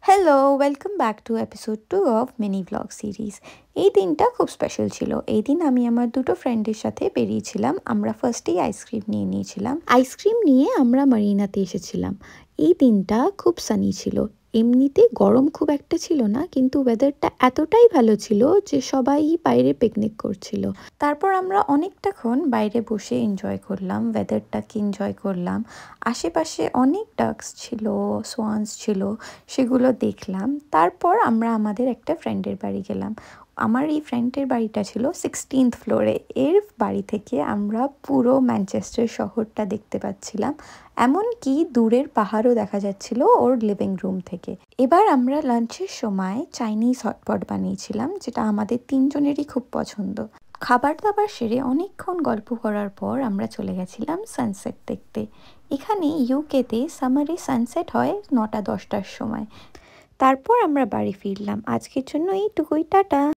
Hello, welcome back to episode 2 of mini blog series. এই দিনটা খুব স্পেশাল ছিল। এই দিন আমি আমার দুটো ফ্রেন্ডের সাথে বেরিয়েছিলাম। আমরা ফার্স্টেই আইসক্রিম নিয়ে নিয়েছিলাম। আইসক্রিম নিয়ে আমরা মারিনাতে এসেছিলাম। এই দিনটা খুব সানি ছিল। এমনিতে গরম খুব একটা ছিল না, কিন্তু ওয়েদারটা এতটাই ভালো ছিল যে সবাই বাইরে পিকনিক করছিল। তারপর আমরা অনেকটাক্ষণ বাইরে বসে এনজয় করলাম, ওয়েদারটাকে এনজয় করলাম। আশেপাশে অনেক ডাকস ছিল, সোয়ান্স ছিল, সেগুলো দেখলাম। তারপর আমরা আমাদের একটা ফ্রেন্ডের বাড়ি গেলাম। আমার এই ফ্রেন্ডের বাড়িটা ছিল 16th ফ্লোরে। এর বাড়ি থেকে আমরা পুরো ম্যানচেস্টার শহরটা দেখতে পাচ্ছিলাম, এমনকি দূরের পাহাড়ও দেখা যাচ্ছিল ওর লিভিং রুম থেকে। এবার আমরা লাঞ্চের সময় চাইনিজ হটপট বানিয়েছিলাম, যেটা আমাদের তিনজনেরই খুব পছন্দ। খাবার দাবার সেরে অনেকক্ষণ গল্প করার পর আমরা চলে গেছিলাম সানসেট দেখতে। এখানে ইউকেতে সামারে সানসেট হয় 9টা 10টার সময়। তারপর আমরা বাড়ি ফিরলাম। আজকের জন্য এইটুকুই, টাটা।